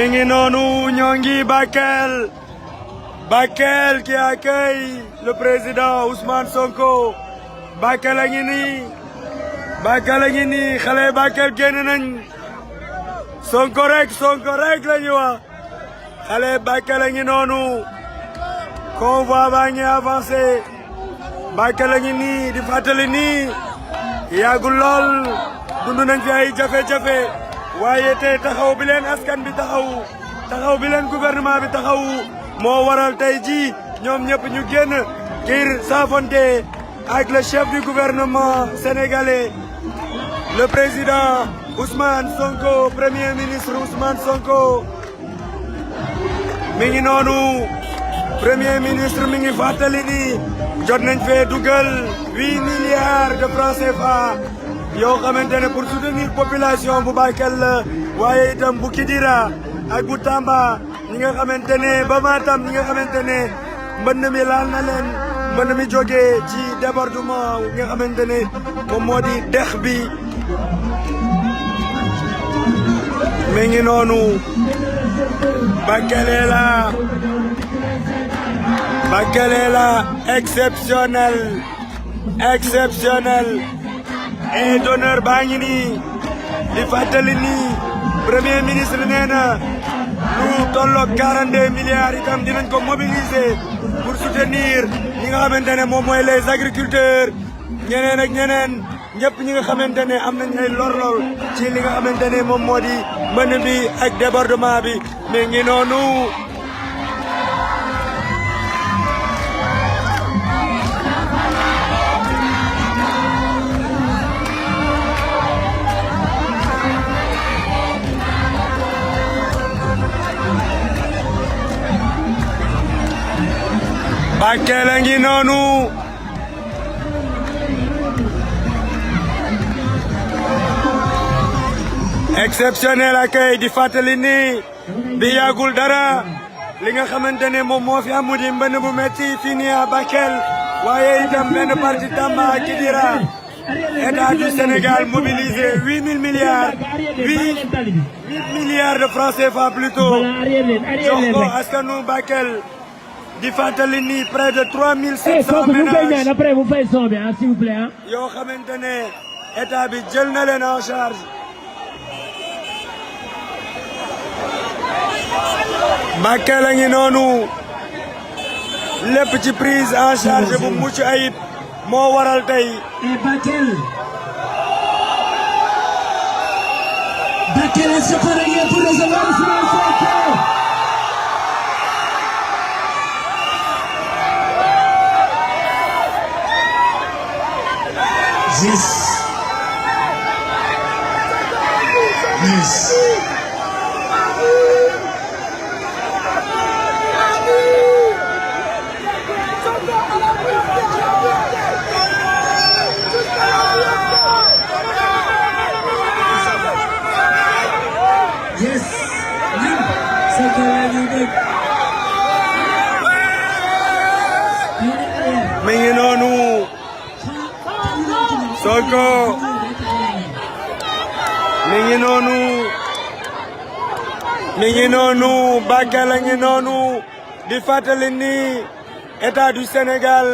mi ngi noonu ñoo ngi Bakel Bakel qui accueille le président Ousmane Sonko Bakel a ngi nii Bakel a ngi nii xale Bakel génn nañ Sonko rek la ñu wax xale Bakel a ngi noonu convoi baa ngi avancé Bakel a ngi nii di fàttali nii yàggul lool dund nañ fi ay jafe-jafe waaye tey taxaw bi leen askan bi taxaw bi leen gouvernement bi taxaw moo waral tey ji ñoom ñëpp ñu génn ngir saafonte ak le chef du gouvernement sénégalais le président Ousmane Sonko premier ministre Ousmane Sonko mi ngi noonu premier ministre mi ngi fàttali ni jot nañ fee dugal 8 milliards de francs CFA yoo xamante ne pour soutenir population bu Bakel la waaye itam bu Kidira ak bu Tamba ñi nga xamante ne ba Matam ñi nga xamante ne mbënn mi laal na leen mbënn mi jógee ci débordement nga xamante ne moom moo di dex bi mi ngi noonu Bakel est là exceptionnel et d'honneur baa ngi nii di fàttali nii premier ministre nee na lu tolloog 42 milliards itam dinañ ko mobiliser pour soutenir ñi nga xamante ne moom mooy les agriculteurs ñeneen ak ñeneen ñëpp ñi nga xamante ne am nañ ay lor-lor ci li nga xamante ne moom moo di mbënn bi ak débordement bi mais ngi noonu Bakel a ngi noonu exceptionnel accueil di fàttali ni bi yàggul dara li nga xamante ne moom moo fi amu di mbënn bu metti fii nii à Bakel waaye itam benn parti Tamba ak Kidira État du Sénégal mobilisé 8 milliards de francs CFA plutôt jox ko askanu Bakel di fàttali ni près de 3700 ménages après vous faites son bien s'il vous plaît yoo xamante ne état bi jël na leen en charge Bakel a ngi noonu lépp ci prise en charge bu mucc ayib moo waral tey Bakel est préparé pour recevoir Ousmane Sonko. Yes. mi ngi noonu Sonko mi ngi noonu Bakel a ngi noonu di fàttali ni état du Sénégal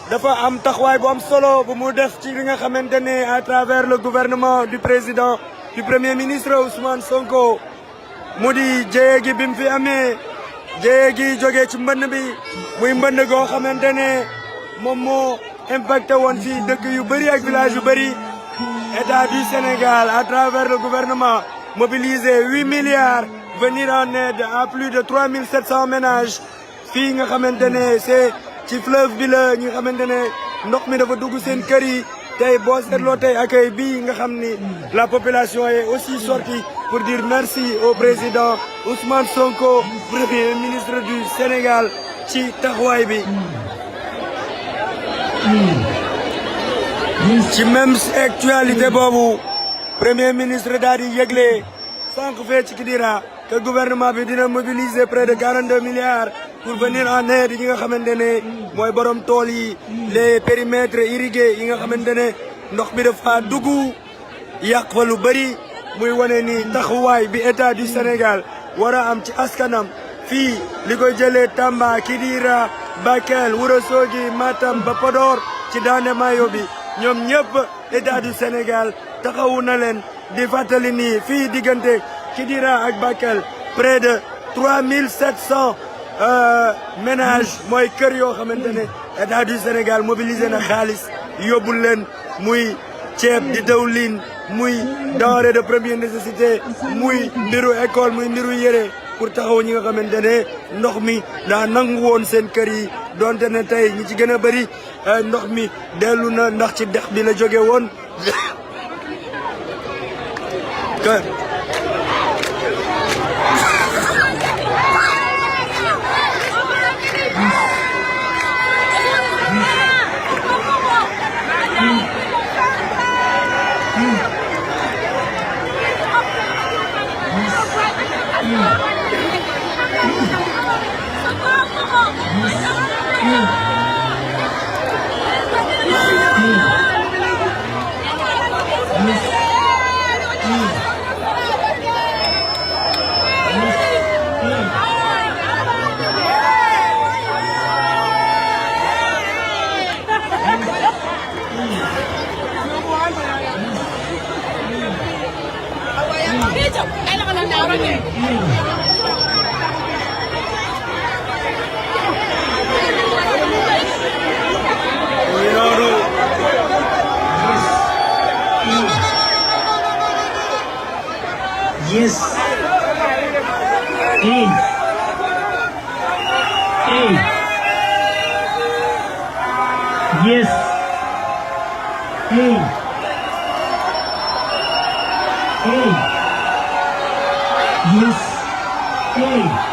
dafa am taxawaay bu am solo bu mu def ci li nga xamante ne à travers le gouvernement du président du premier ministre Ousmane Sonko mu di jéye gi bi mu fi amee jéye gi jógee ci mbënn bi muy mbënn goo xamante ne moom moo impacté woon fii dëkk yu bëri ak village yu bëri état du Sénégal à travers le gouvernement mobilisé 8 milliards venir en aide à plus de 3700 ménages fii nga xamante ne c'est ci fleuve bi la ñi nga xamante ne ndox mi dafa dugg seen kër yi tey boo seetloo tey accueil bii nga xam ni la population est aussi sortie pour dire merci au président Ousmane Sonko premier ministre du Sénégal ci taxawaay bi ci même actualité boobu premier ministre daal di yëgle sànq fee ci Kidira que gouvernement bi dina mobiliser près de 42 milliards pour venir en aide yi nga xamante ne mooy borom tool yi les périmètres irrigués yi nga xamante ne ndox bi dafa dugg yàq fa lu bëri muy wane ni taxawaay bi état du Sénégal war a am ci askanam fii li ko jëlee Tamba Kidira Bakel Ourossogui Matam ba Podor ci Daande Mayo bi ñoom ñëpp état du Sénégal taxawu na leen di fàttali nii fii diggante Kidira ak Bakel près de 3700 ménages mooy kër yoo xamante ne état du Sénégal mobilisé na xaalis yóbbul leen muy ceeb di dawlin muy denrée de première nécessité muy mbiru école muy mbiru yére pour taxaw ñi nga xamante ne ndox mi daa nangu woon seen kër yi donte ne tey ñi ci gën a bëri ndox mi dellu na ndax ci dex bi la jóge woon Yes. Hey. Hey. Yes. Hey. Hey. Yes. Hey.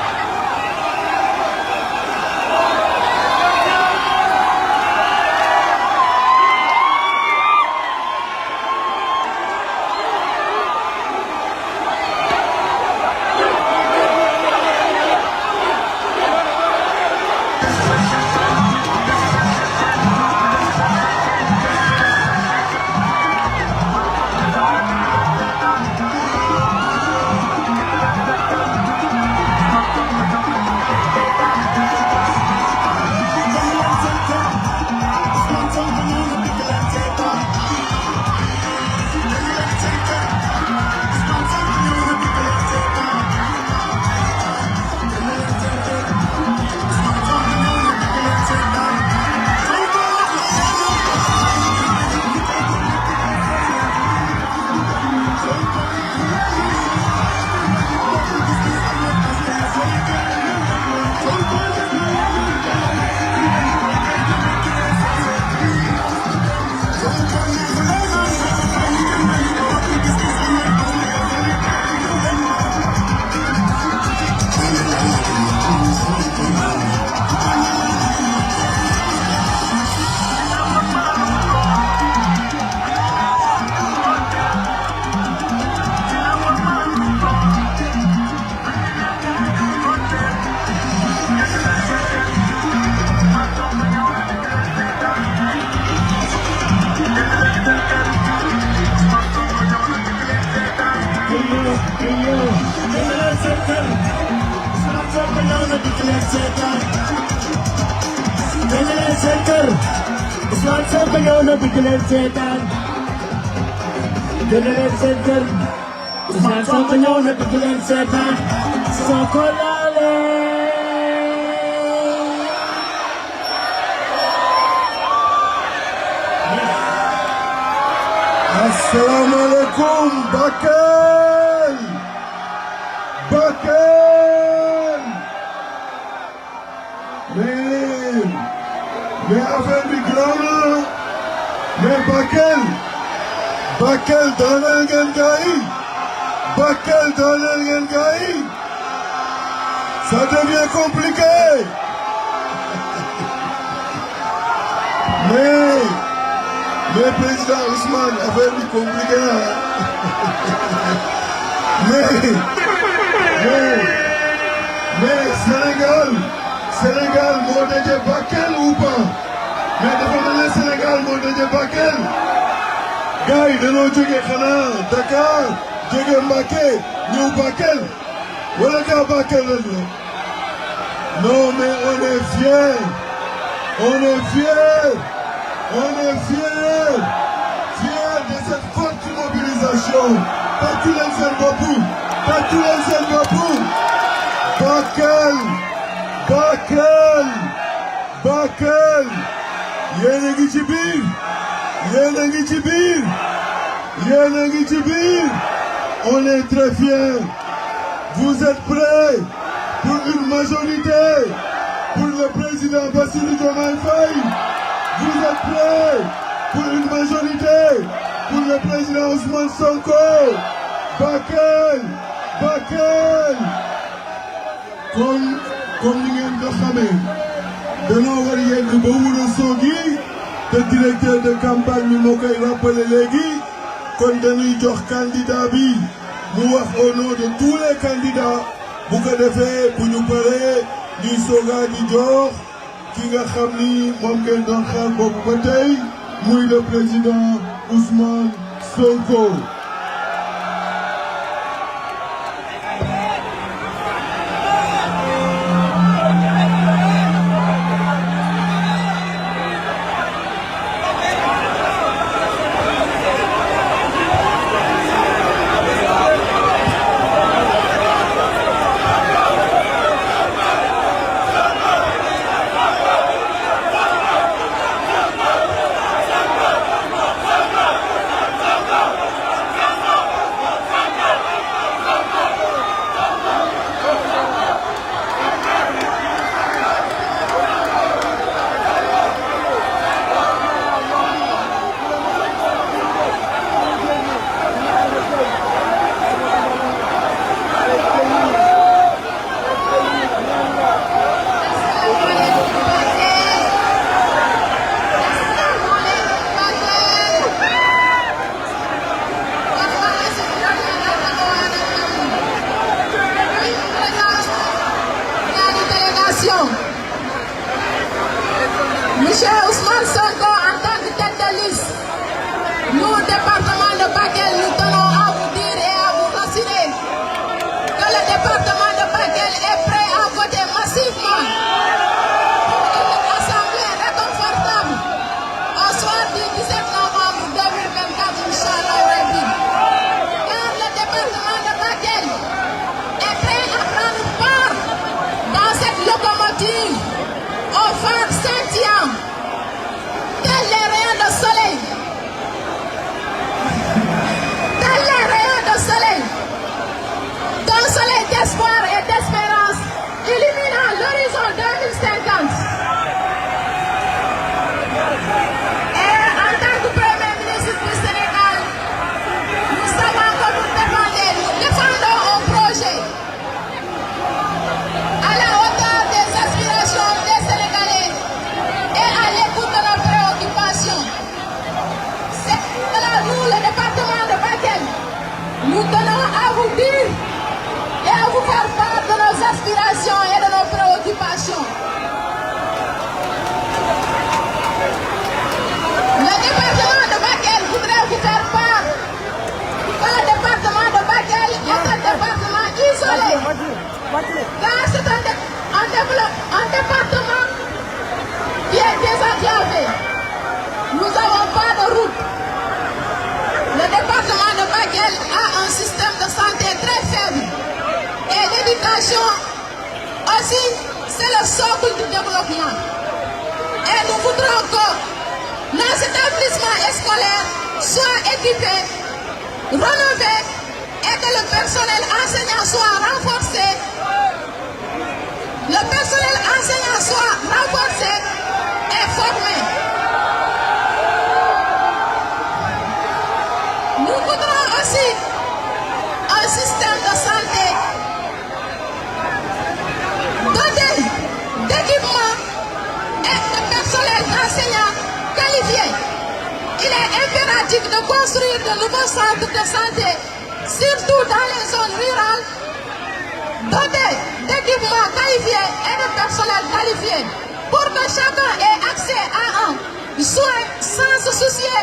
Assalamu alaikum, Bakel! Bakel! Mais affaire bi grave na mais Bakel daaneel ngeen gars yi Bakel daaneel ngeen gars yi ça devient compliqué mais président Ousmane affaire bi compliqué na mais Sénégal moo daje Bakel ou pas mais dafa mel ne Sénégal moo daje Bakel gars yi dañoo jóge xanaa Dakar jóge Mbacké ñëw Bakel wala gaa Bakel rek la non mais on est fiers de cette forte mobilisation tàccu leen seen bopp Bakel yéen a ngi ci biir on est très fiers. Vous êtes prêts pour une majorité pour le président Bassirou Diomaye Faye? Vous êtes prêts pour une majorité pour le président Ousmane Sonko? Bakel comme ni ngeen ko xamee danoo war yegg ba Ourossogui te directeur de campagne bi moo koy rappelé léegi kon dañuy jox candidat bi mu wax au nom de tous les candidats bu ko defee bu ñu paree ñuy sooga di jox ki nga xam ni moom ngeen doon xaar boobu ba tey muy le président Ousmane Sonko. Monsieur Ousmane Sonko, en tant que tête de liste, nous, au département de Bakel, nous tenons à vous dire et à vous rassurer que le département de Bakel est prêt à voter massivement pour une assemblée réconfortable au soir du 17 novembre 2024, Inch'Allah Rabbi. Car le département de Bakel est prêt à prendre part dans cette locomotive au phare scintillant, tels les rayons de soleil. Tels les rayons de soleil. D'un soleil d'espoir et d'espérance, illuminant l'horizon 2050. Et en tant que Premier ministre du Sénégal, nous savons que nous défendons un projet à la hauteur des aspirations des Sénégalais et à l'écoute de nos préoccupations. C'est cela, nous, le département de Bakel, nous tenons à vous dire et à vous faire part de nos aspirations et de nos préoccupations. Le département de Bakel voudrait vous faire part que le département de Bakel est un département isolé. Car c'est un département qui est désenclavé. Nous n'avons pas de route. Le département de Bakel a un système de santé très faible. Et l'éducation aussi, c'est le socle du développement. Et nous voudrons que nos établissements scolaires soient équipés, rénovés et que le personnel enseignant soit renforcé. Le personnel enseignant soit renforcé et formé. Nous voudrons aussi un système de santé doté d'équipements et de personnel enseignant qualifié. Il est impératif de construire de nouveaux centres de santé, surtout dans les zones rurales, dotés d'équipements qualifiés et de personnel qualifié, pour que chacun ait accès à un soin sans se soucier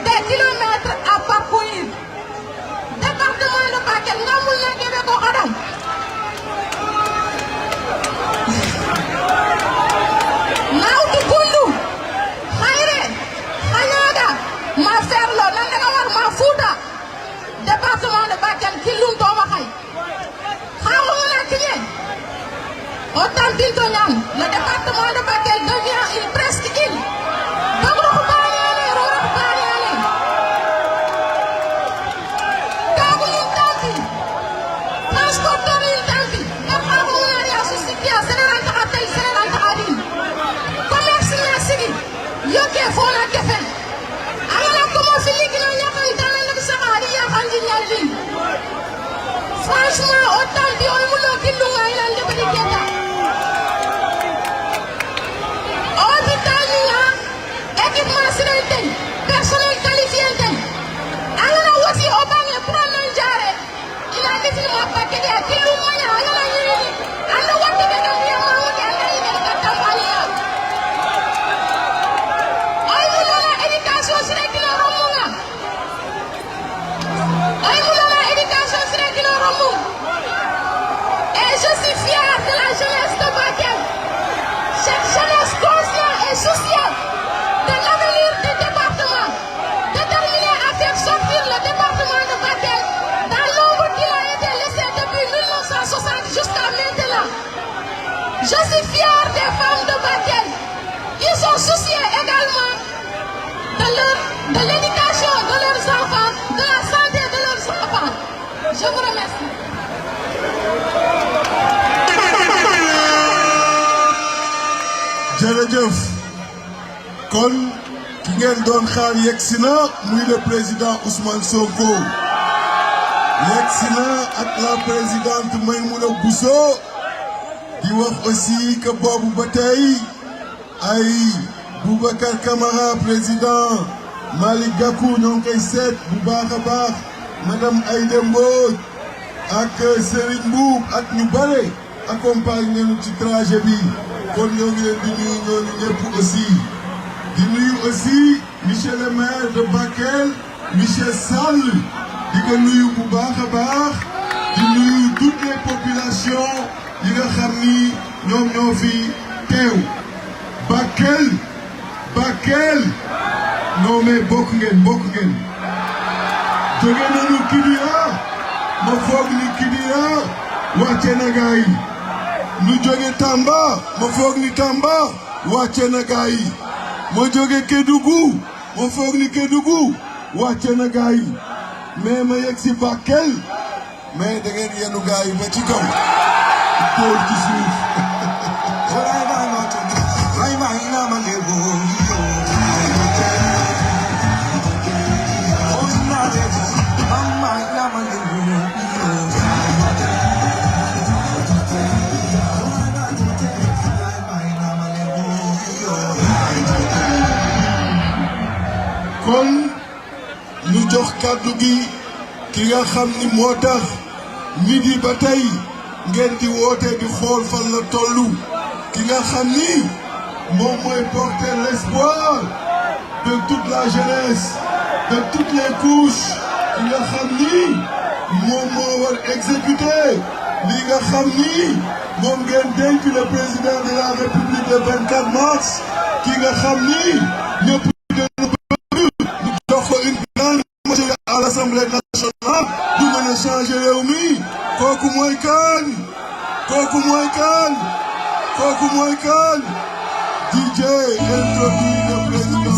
des kilomètres à parcourir. Département de Bakel, ngamul na kebe ko adam. Autant Bintognam, le département de Bakel devient une presque île. Dogrox Banyane, Rorox Banyane. Kaguñu tampi. Transporteur yi tampi. Dafa wonani asusikia seneran taxa tay seneran taxa din. Commerce na sigi. Yoke fona kefen. Ala komo fi ligina ñaka itana nak saxari ya xanji ñaldin. Franchement, autant bi on mu lo kindu ngay lan de bari keta. Équipement sirenten, personnel qualifié ten. Alana wasi obange promen jare. Ila defini ma pakete ya kilu moya alana yini. Anda wati be gambiya mamuti anda yini ka tampaliya. Ay mulona éducation sirekino romunga. Ay mulona éducation sirekino romunga. Et je suis fier de la jeunesse de Bakel. Cette jeunesse consciente et sociale de l'avenir du département, déterminée à faire sortir le département de Bakel dans l'ombre qui a été laissé depuis 1960 jusqu'à maintenant. Je suis fier des femmes de Bakel. Ils sont souciés également de l'éducation de leurs enfants, de la santé de leurs enfants. Je vous remercie. jërëjëf kon ki ngeen doon xaar yegsi na muy le président Ousmane Sonko yegsi na ak la présidente Maïmouna Bousso di wax aussi que boobu ba tey ay Boubacar Camara président Malick Gakou ñoo ngi koy seet bu baax a baax madame Aïda Mbodj ak Serigne Mboup ak ñu bare accompagné nañu ci trajet bi kon ñoo ngi leen di nuyu ñooñu ñëpp aussi di nuyu aussi monsieur le maire de Bakel monsieur Sall di ko nuyu bu baax a baax di nuyu toutes les populations yi nga xam ni ñoom ñoo fi teew Bakel Bakel non mais bokk ngeen jóge nañu Kidira ma foog ni Kidira wàcce na gaa yi ñu jóge Tamba ma foog ni Tamba wàcce na gaa yi ma jóge Kédougou ma foog ni Kédougou wàcce na gaa yi mais ma yegg si Bakel mais da ngeen yenu gaa yi ba ci kaw dóor ci suuf kon ñu jox kàddu gi ki nga xam ni moo tax midi ba tey ngeen di woote di xool fan la tollu ki nga xam ni moom mooy porter l'espoir de toute la jeunesse de toutes les couches ki nga xam ni moom moo war exécuter li nga xam ni moom ngeen dénk le président de la République le 24 mars ki nga xam ni ñëpp à l'Assemblée nationale du mën a changer réew mi kooku mooy kan DJ introduit le président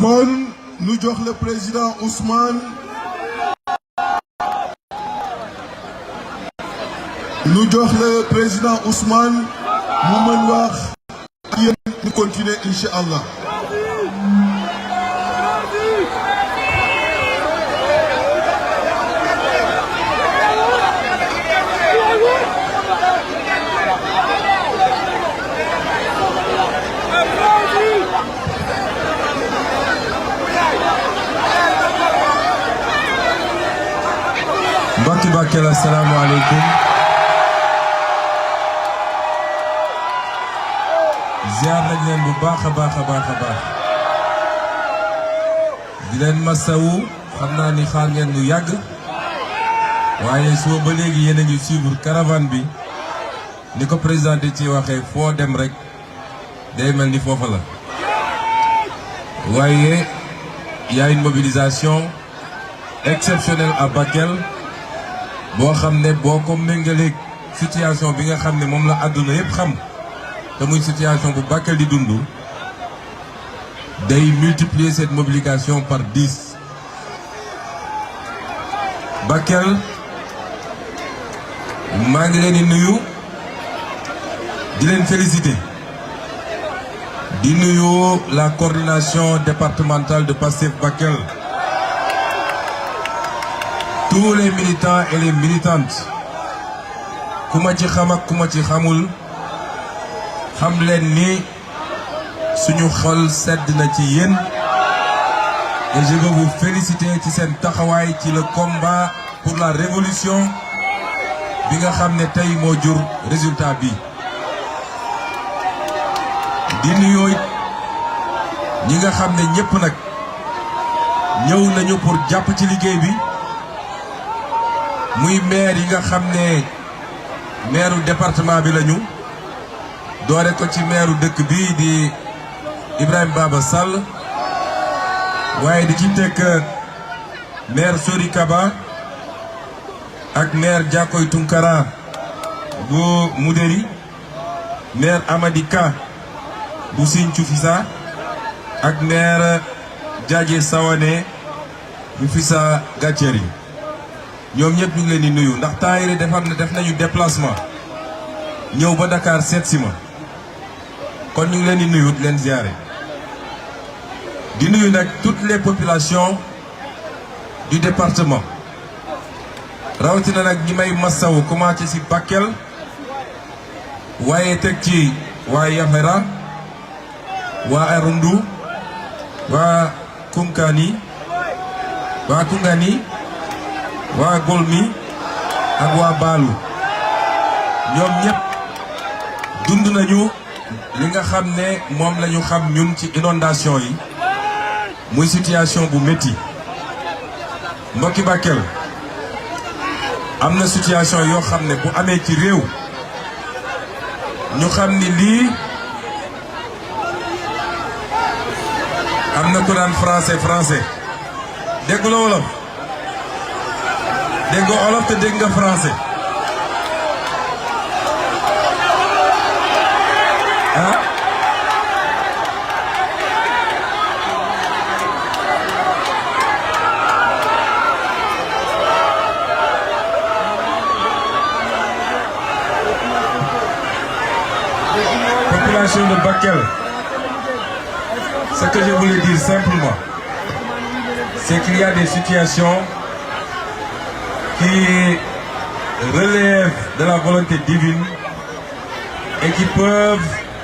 kon ñu jox le président Ousmane mu mën wax yéen ñu continuer incha allah. mbokki Bakel assalaamu aleykum. ziar nañ leen bu baax a baax. di leen masawu xam naa ni xaar ngeen lu yàgg waaye suba ba léegi yéen a ngi suivre caravane bi ni ko président ci waxee foo dem rek day mel ni foofa la. waaye y a une mobilisation exceptionnelle à Bakel boo xam ne boo ko méngaleeg situation bi nga xam ne moom la àdduna yépp xam te muy situation bu Bakel di dund day multiplier cette mobilisation par 10. Bakel maa ngi leen di nuyu di leen féliciter di nuyu la coordination départementale de Pastef Bakel, tous les militants et les militantes ku ma ci xam ak ku ma ci xamul xam leen ni suñu xol sedd na ci yéen et je veux vous féliciter ci seen taxawaay ci le combat pour la révolution bi nga xam ne tey moo jur résultat bi. di nuyoo it ñi nga xam ne ñëpp nag ñëw nañu pour jàpp ci liggéey bi muy maire yi nga xam ne maireu département bi lañu doore ko ci maireu dëkk bi di Ibrahima Baba Sall waaye di ci teg maire Sori Kaba ak maire Diakoy Tunkara bu Moudéri, maire Amady Ka bu Sinthiou Fissa ak maire Diadje Sawane bu Fissa Gàcceri ñoom ñëpp ñu ngi leen di nuyu ndax temps yii def nañu déplacement ñëw ba Dakar seet si ma kon ñu ngi leen di nuyu di leen ziare di nuyu nag toutes les populations du département rawatina nag ñi may massawu commencé ci Bakel waaye teg ci waa Yafera waa Arundu waa Koungani waa Golmi ak waa Baalu ñoom ñëpp dund nañu li nga xam ne moom la ñu xam ñun ci inondation yi muy situation bu métti mbokki Bakel am na situation yoo xam ne bu amee ci réew ñu xam ni lii am na ko naan français dégg nga wolof dégg nga wolof te dégg nga français ah population de Bakel, ce que je voulais dire simplement, c'est qu'il y a des situations qui relèvent de la volonté divine et qui peuvent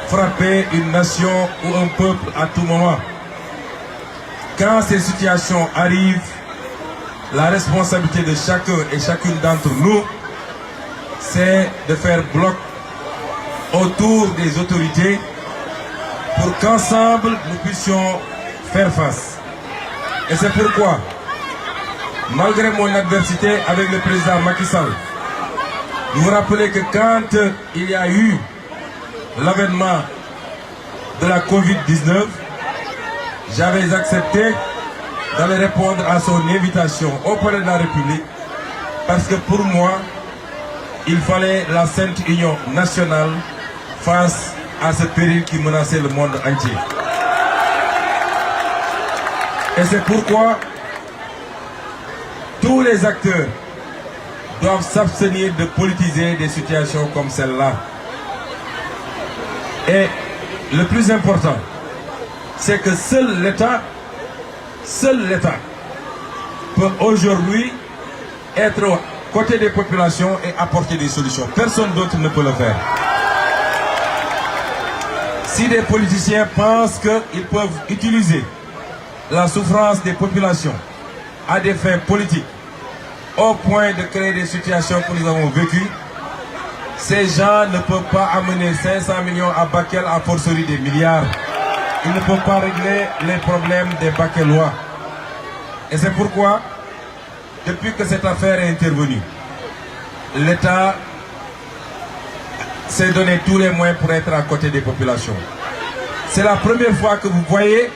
frapper une nation ou un peuple à tout moment. Quand ces situations arrivent, la responsabilité de chacun et chacune d'entre nous, c'est de faire bloc autour des autorités pour qu'ensemble nous puissions faire face. Et c'est pourquoi, malgré mon adversité avec le président Macky Sall, vous vous rappelez que quand il y a eu l'avènement de la Covid-19, j'avais accepté d'aller répondre à son invitation au palais de la République parce que pour moi, il fallait la Sainte Union nationale face à ce péril qui menaçait le monde entier. Et c'est pourquoi tous les acteurs doivent s'abstenir de politiser des situations comme celle-là. Et le plus important, c'est que seul l'État peut aujourd'hui être aux côtés des populations et apporter des solutions. Personne d'autre ne peut le faire. Si des politiciens pensent qu'ils peuvent utiliser la souffrance des populations à des fins politiques, au point de créer des situations que nous avons vécues. Ces gens ne peuvent pas amener 500 millions à Bakel à forcerie des milliards. Ils ne peuvent pas régler les problèmes des Bakelois. Et c'est pourquoi, depuis que cette affaire est intervenue, l'État s'est donné tous les moyens pour être à côté des populations. C'est la première fois que vous voyez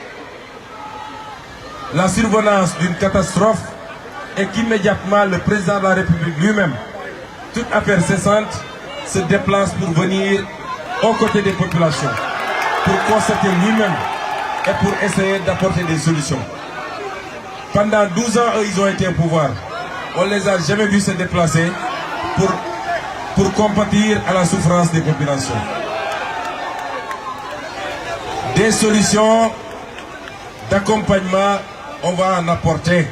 la survenance d'une catastrophe et qu'immédiatement le président de la République lui-même, toute affaire cessante, se déplace pour venir aux côtés des populations, pour constater lui-même et pour essayer d'apporter des solutions. Pendant 12 ans, eux, ils ont été au pouvoir. On ne les a jamais vus se déplacer pour compatir à la souffrance des populations. Des solutions d'accompagnement, on va en apporter.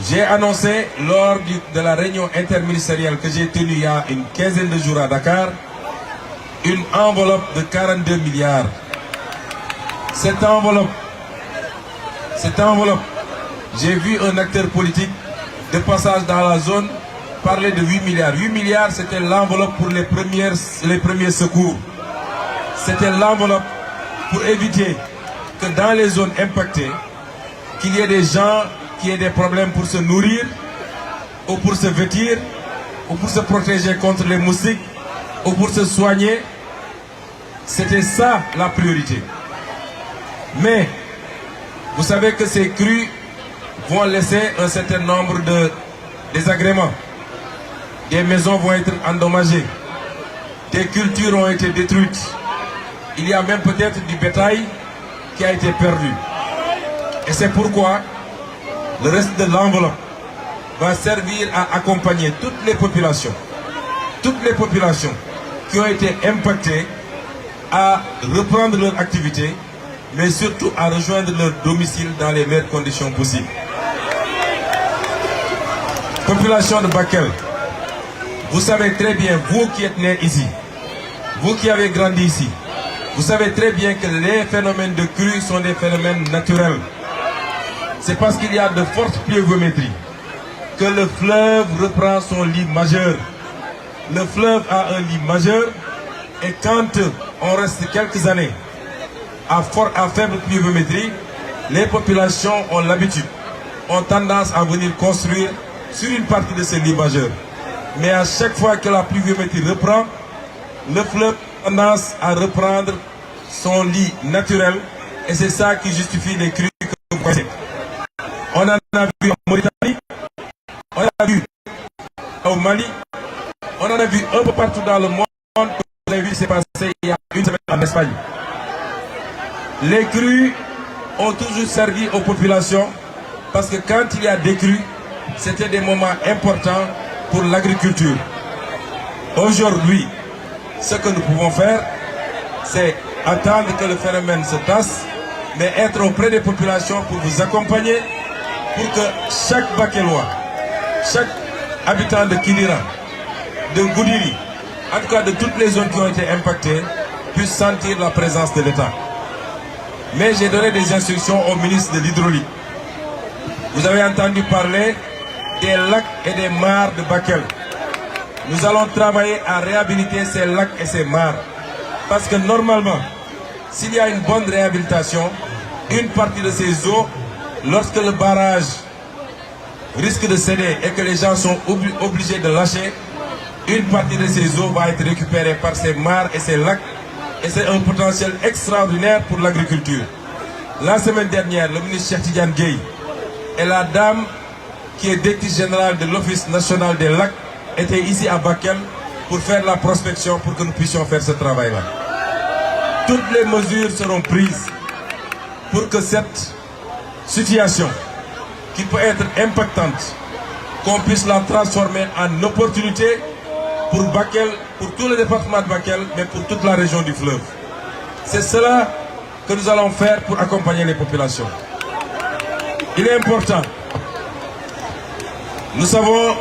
J'ai annoncé lors de la réunion interministérielle que j'ai tenue il y a une quinzaine de jours à Dakar, une enveloppe de 42 milliards. Cette enveloppe, j'ai vu un acteur politique de passage dans la zone parler de 8 milliards. 8 milliards, c'était l'enveloppe pour les premiers secours. C'était l'enveloppe pour éviter que dans les zones impactées, qu'il y ait des gens qui aient des problèmes pour se nourrir, ou pour se vêtir, ou pour se protéger contre les moustiques, ou pour se soigner. C'était ça la priorité. Mais, vous savez que ces crues vont laisser un certain nombre de désagréments. Des maisons vont être endommagées. Des cultures ont été détruites. Il y a même peut-être du bétail qui a été perdu. Et c'est pourquoi le reste de l'enveloppe va servir à accompagner toutes les populations qui ont été impactées à reprendre leur activité, mais surtout à rejoindre leur domicile dans les meilleures conditions possibles. Population de Bakel, vous savez très bien, vous qui êtes nés ici, vous qui avez grandi ici, vous savez très bien que les phénomènes de crue sont des phénomènes naturels. C'est parce qu'il y a de fortes pluviométries que le fleuve reprend son lit majeur. Le fleuve a un lit majeur et quand on reste quelques années à faible pluviométrie, les populations ont l'habitude, ont tendance à venir construire sur une partie de ce lit majeur. Mais à chaque fois que la pluviométrie reprend, le fleuve a tendance à reprendre son lit naturel et c'est ça qui justifie les crues que vous voyez. On en a vu en Mauritanie, on en a vu au Mali, on en a vu un peu partout dans le monde. Vous avez vu ce qui s'est passé il y a une semaine en Espagne. Les crues ont toujours servi aux populations parce que quand il y a des crues, c'était des moments importants pour l'agriculture. Aujourd'hui, ce que nous pouvons faire, c'est attendre que le phénomène se tasse, mais être auprès des populations pour vous accompagner, pour que chaque Bakelois, chaque habitant de Kidira, de Goudiri, en tout cas de toutes les zones qui ont été impactées, puisse sentir la présence de l'État. Mais j'ai donné des instructions au ministre de l'Hydraulique. Vous avez entendu parler des lacs et des mares de Bakel. Nous allons travailler à réhabiliter ces lacs et ces mares. Parce que normalement, s'il y a une bonne réhabilitation, une partie de ces eaux, lorsque le barrage risque de céder et que les gens sont obligés de lâcher, une partie de ces eaux va être récupérée par ces mares et ces lacs. Et c'est un potentiel extraordinaire pour l'agriculture. La semaine dernière, le ministre Cheikh Tidiane Gueye et la dame qui est directrice générale de l'Office national des lacs étaient ici à Bakel pour faire la prospection pour que nous puissions faire ce travail-là. Toutes les mesures seront prises pour que cette situation qui peut être impactante, qu'on puisse la transformer en opportunité pour Bakel, pour tout le département de Bakel, mais pour toute la région du fleuve. C'est cela que nous allons faire pour accompagner les populations. Il est important. Nous savons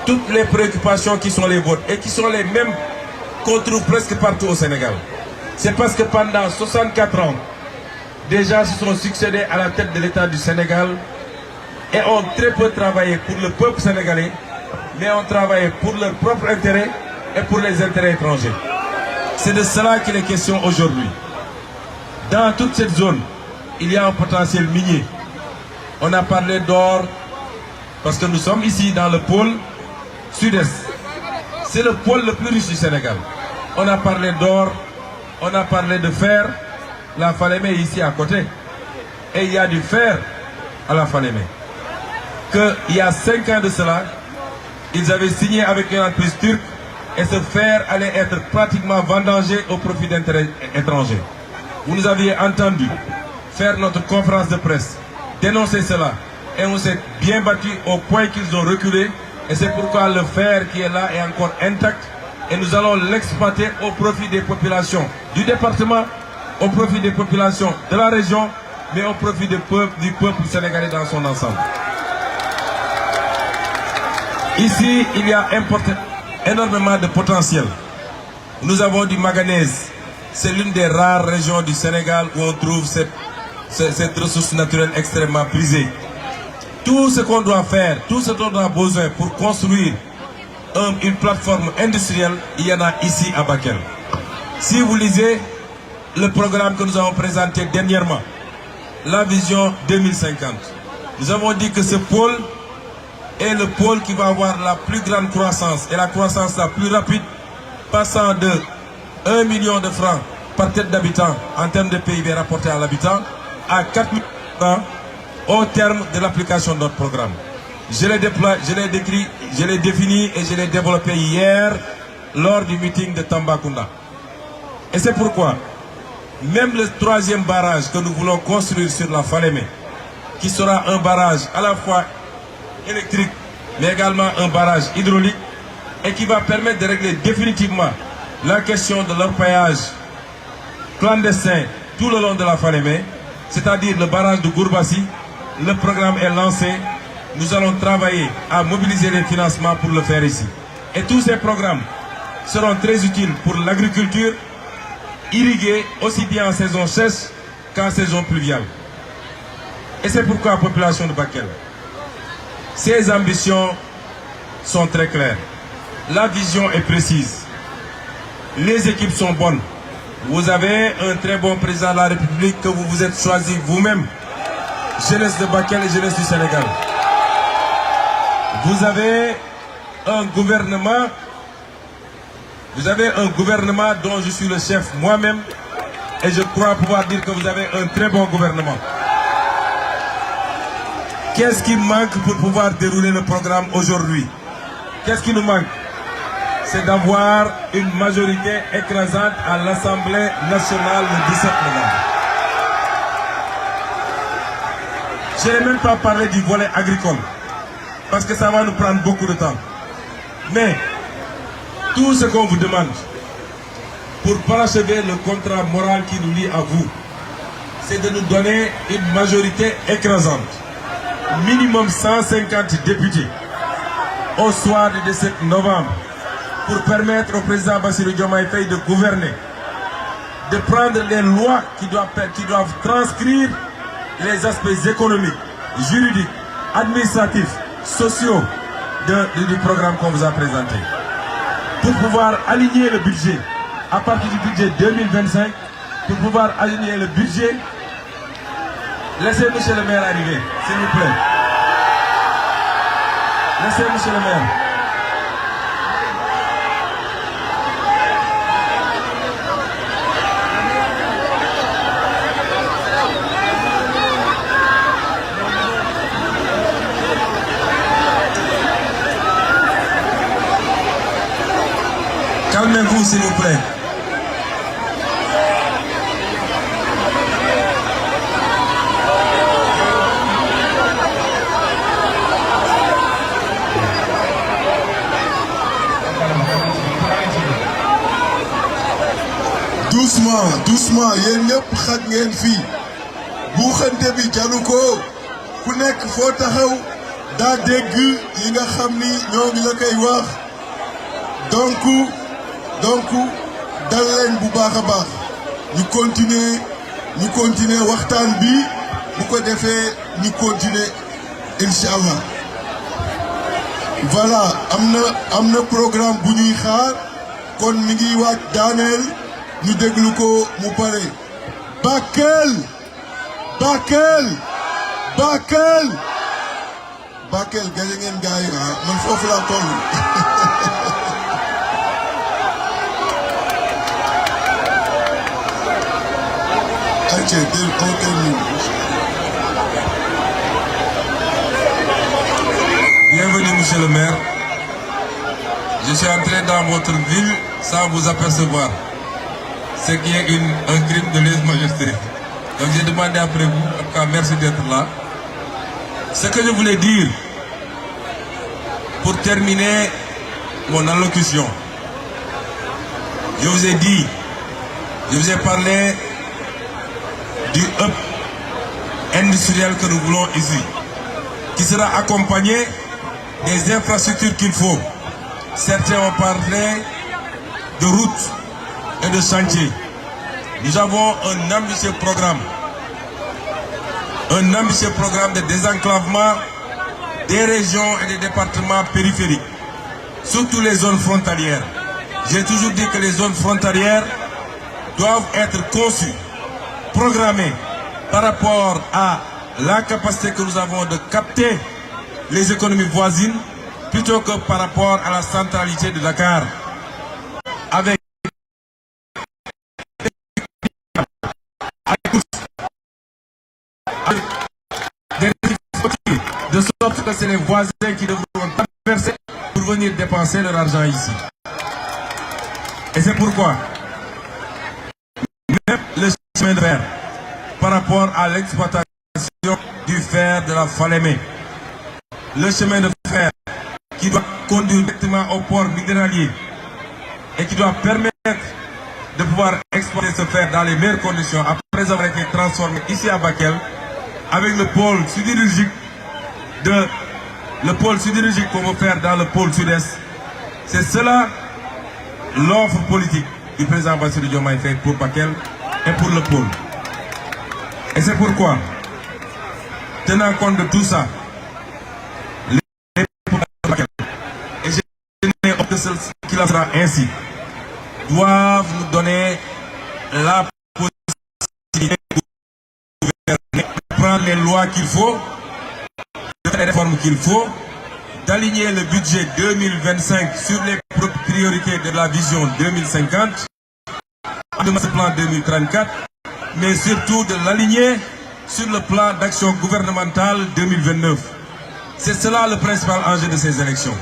toutes les préoccupations qui sont les vôtres et qui sont les mêmes qu'on trouve presque partout au Sénégal. C'est parce que pendant 64 ans, des gens se sont succédés à la tête de l'État du Sénégal et ont très peu travaillé pour le peuple sénégalais, mais ont travaillé pour leur propre intérêt et pour les intérêts étrangers. C'est de cela qu'il est question aujourd'hui. Dans toute cette zone, il y a un potentiel minier. On a parlé d'or, parce que nous sommes ici dans le pôle sud-est. C'est le pôle le plus riche du Sénégal. On a parlé d'or, on a parlé de fer. La Falémé est ici à côté. Et il y a du fer à la Falémé. Qu'il y a 5 ans de cela, ils avaient signé avec une entreprise turque et ce fer allait être pratiquement vendangé au profit d'intérêts étrangers. Vous nous aviez entendu faire notre conférence de presse, dénoncer cela. Et on s'est bien battu au point qu'ils ont reculé. Et c'est pourquoi le fer qui est là est encore intact. Et nous allons l'exploiter au profit des populations du département, au profit des populations de la région, mais au profit du peuple sénégalais dans son ensemble. Ici, il y a énormément de potentiel. Nous avons du manganèse. C'est l'une des rares régions du Sénégal où on trouve cette ressource naturelle extrêmement prisée. Tout ce qu'on doit faire, tout ce dont on a besoin pour construire une plateforme industrielle, il y en a ici à Bakel. Si vous lisez le programme que nous avons présenté dernièrement, la vision 2050, nous avons dit que ce pôle est le pôle qui va avoir la plus grande croissance et la croissance la plus rapide, passant de 1 million de francs par tête d'habitant en termes de PIB rapporté à l'habitant à 4 000 francs au terme de l'application de notre programme. Je l'ai décrit, je l'ai défini et je l'ai développé hier lors du meeting de Tambacounda. Et c'est pourquoi même le 3e barrage que nous voulons construire sur la Falémé, qui sera un barrage à la fois électrique, mais également un barrage hydraulique, et qui va permettre de régler définitivement la question de l'orpaillage clandestin tout le long de la Falémé, c'est-à-dire le barrage de Gourbassi. Le programme est lancé. Nous allons travailler à mobiliser les financements pour le faire ici. Et tous ces programmes seront très utiles pour l'agriculture, irriguée aussi bien en saison sèche qu'en saison pluviale. Et c'est pourquoi la population de Bakel, ses ambitions sont très claires. La vision est précise. Les équipes sont bonnes. Vous avez un très bon président de la République que vous vous êtes choisi vous-même. Jeunesse de Bakel et jeunesse du Sénégal. Vous avez un gouvernement dont je suis le chef moi-même et je crois pouvoir dire que vous avez un très bon gouvernement. Qu'est-ce qui manque pour pouvoir dérouler le programme aujourd'hui? Qu'est-ce qui nous manque? C'est d'avoir une majorité écrasante à l'Assemblée nationale le 17 novembre. Je n'ai même pas parlé du volet agricole, parce que ça va nous prendre beaucoup de temps. Mais tout ce qu'on vous demande pour parachever le contrat moral qui nous lie à vous, c'est de nous donner une majorité écrasante, minimum 150 députés, au soir du 17 novembre, pour permettre au président Bassirou Diomaye Faye de gouverner, de prendre les lois qui doivent transcrire les aspects économiques, juridiques, administratifs, sociaux du programme qu'on vous a présenté. Pour pouvoir aligner le budget à partir du budget 2025, pour pouvoir aligner le budget, laissez monsieur le maire arriver, s'il vous plaît. Laissez monsieur le maire. Calmez-vous, s'il vous plaît. Doucement, yéen ñëpp xaj ngeen fii buuxante bi jaru ko ku nekk foo taxaw daa dégg yi nga xam ni ñoo ngi la koy wax donc dal leen bu baax a baax ñu continuer waxtaan bi bu ko defee ñu continuer Inch'Allah. Voilà, amna programme bu ñuy xaar kon mi ngi waaj daaneel ñu déglu ko mu pare. Bakel gañe ngeen gaay man foofu laa toll. Bienvenue, monsieur le maire. Je suis entré dans votre ville sans vous apercevoir. Ce qui est un crime de lèse-majesté. Donc j'ai demandé après vous, en tout cas merci d'être là. Ce que je voulais dire, pour terminer mon allocution, je vous ai dit, je vous ai parlé du hub industriel que nous voulons ici, qui sera accompagné des infrastructures qu'il faut. Certains ont parlé de routes et de chantiers. Nous avons un ambitieux programme de désenclavement des régions et des départements périphériques, surtout les zones frontalières. J'ai toujours dit que les zones frontalières doivent être conçues, programmées par rapport à la capacité que nous avons de capter les économies voisines plutôt que par rapport à la centralité de Dakar. Avec des de sorte que c'est les voisins qui devront traverser pour venir dépenser leur argent ici. Et c'est pourquoi même le chemin de fer par rapport à l'exploitation du fer de la Falémé, le chemin de fer qui doit conduire directement au port minéralier et qui doit permettre de pouvoir exploiter ce fer dans les meilleures conditions après avoir été transformé ici à Bakel avec le pôle sidérurgique qu'on veut faire dans le pôle sud-est. C'est cela l'offre politique du président Bassirou Diomaye Faye pour Bakel et pour le pôle. Et c'est pourquoi, tenant compte de tout ça, les Bakel, et j'ai donné de ceux qui en sera ainsi, doivent nous donner la possibilité de prendre les lois qu'il faut, de faire les réformes qu'il faut, d'aligner le budget 2025 sur les priorités de la vision 2050, de ce plan 2034, mais surtout de l'aligner sur le plan d'action gouvernementale 2029. C'est cela le principal enjeu de ces élections.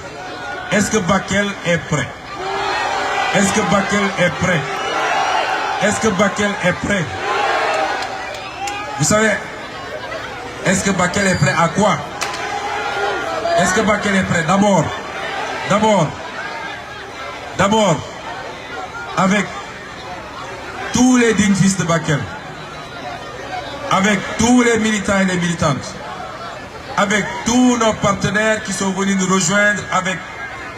Est-ce que Bakel est prêt? Est-ce que Bakel est prêt? Est-ce que Bakel est prêt? Vous savez, est-ce que Bakel est prêt à quoi? Est-ce que Bakel est prêt? D'abord, avec tous les dignes fils de Bakel, avec tous les militants et les militantes, avec tous nos partenaires qui sont venus nous rejoindre avec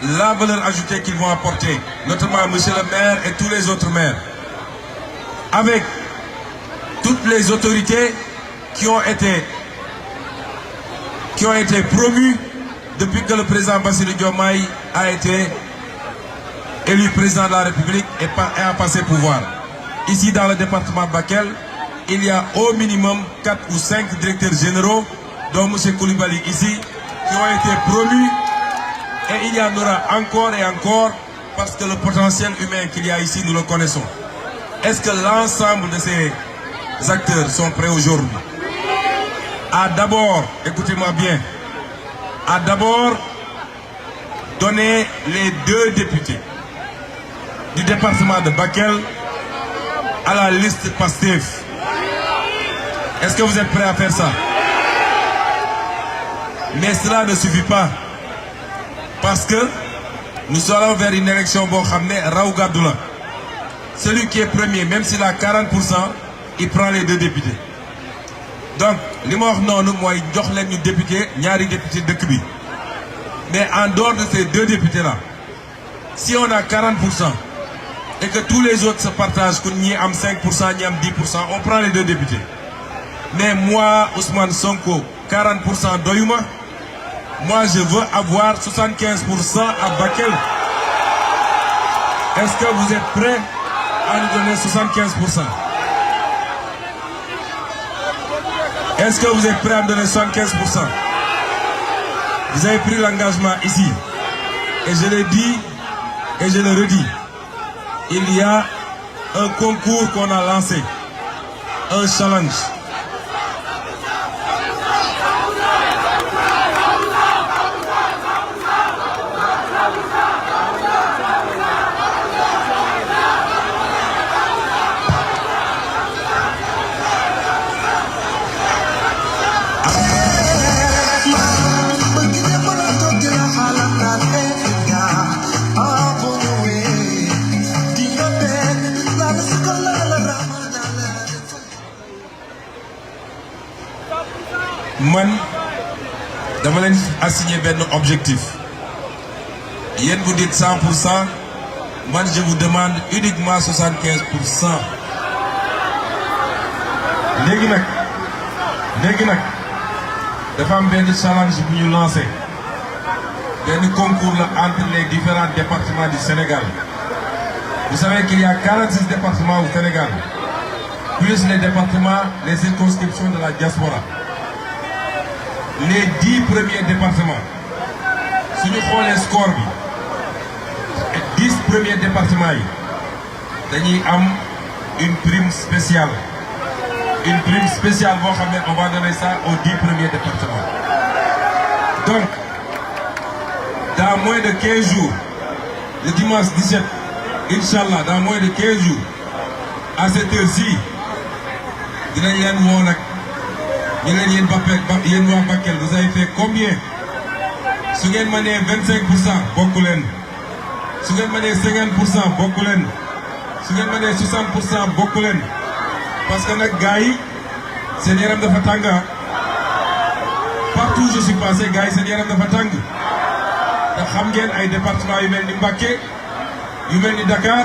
la valeur ajoutée qu'ils vont apporter, notamment monsieur le maire et tous les autres maires, avec toutes les autorités qui ont été promues depuis que le président Bassirou Diomaye a été élu président de la République et a passé pouvoir. Ici dans le département de Bakel, il y a au minimum 4 ou 5 directeurs généraux, dont M. Koulibaly ici, qui ont été promus, et il y en aura encore et encore, parce que le potentiel humain qu'il y a ici, nous le connaissons. Est-ce que l'ensemble de ces acteurs sont prêts aujourd'hui à d'abord, écoutez-moi bien, à d'abord donner les 2 députés du département de Bakel à la liste PASTEF? Est-ce que vous êtes prêts à faire ça? Mais cela ne suffit pas. Parce que nous allons vers une élection bon ramener Raougadoula. Celui qui est premier, même s'il a 40%, il prend les 2 députés. Donc, les morts non, nous, moi, ils ont les députés, ñaari députés de Kubi. Mais en dehors de ces 2 députés-là, si on a 40% et que tous les autres se partagent, qu'on y a 5%, ni 10%, on prend les 2 députés. Mais moi, Ousmane Sonko, 40% doyuma, Moi, je veux avoir 75% à Bakel. Est-ce que vous êtes prêts à nous donner 75%? Est-ce que vous êtes prêts à me donner 75%? Vous avez pris l'engagement ici. Et je l'ai dit et je le redis. Il y a un concours qu'on a lancé. Un challenge. Man, dama leen assigner benn objectif. Yéen vous dites 100%, man je vous demande uniquement 75%. léegi nag dafa am benn challenge bu ñu lancé. Benn concours la entre les différents départements du Sénégal. Vous savez qu'il y a 46 départements au Sénégal, plus les départements, les circonscriptions de la diaspora. Les 10 premiers départements, si nous prenons les scores, 10 premiers départements, nous avons une prime spéciale. Une prime spéciale, on va donner ça aux 10 premiers départements. Donc, dans moins de 15 jours, le dimanche 17, Inch'Allah, dans moins de 15 jours, à cette heure-ci, nous allons vous avez fait combien? Si vous avez 25%, beaucoup de si vous avez 50%, beaucoup de si vous avez 60%, beaucoup de parce que les gars, c'est des rames de fatanga. Partout où je suis passé, gars, c'est des rames de fatanga. Vous avez des départements, vous avez Mbacké, vous avez Dakar,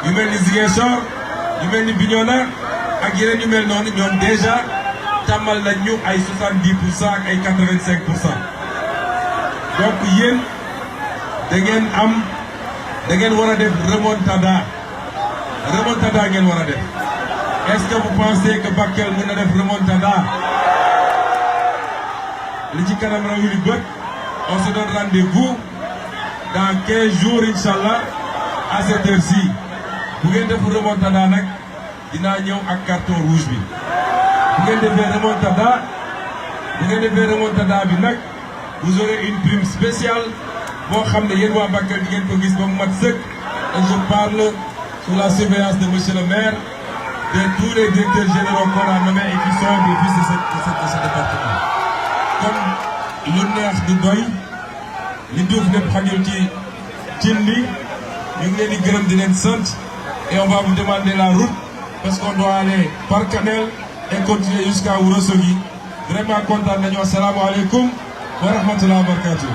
vous avez Ziguinchor, vous avez Bignona, ak yeneen yu mel noonu ñoom déjà tàmmal nañ ñu ay 70% ak ay 85%. Donc yéen da ngeen war a def remontada ngeen war a def. Est-ce que vous pensez que Bakel mën na def remontada? Li ci kanam raw li bët, on se donne rendez-vous dans 15 jours Inch'Allah à cette heure-ci. Bu ngeen def remontada nag dinaa ñëw ak carton rouge bi. Bu ngeen defee remontada bi nag vous aurez une prime spéciale boo xam ne yéen waa Bakel di ngeen ko gis ba mu mat sëkk. Et je parle sous la surveillance de monsieur le maire, de tous les directeurs généraux qu'on a nommés et qui sont des fils de ce département. Comme lu neex du doy li duuf lépp xajul ci cin li ñu ngi leen di gërëm di leen sant et on va vous demander la route parce qu'on doit aller par Kanel et continuer jusqu'à Ourossogui. Vraiment content nañu. Assalaamu aleykum wa rahmatullahi wa barakatuh.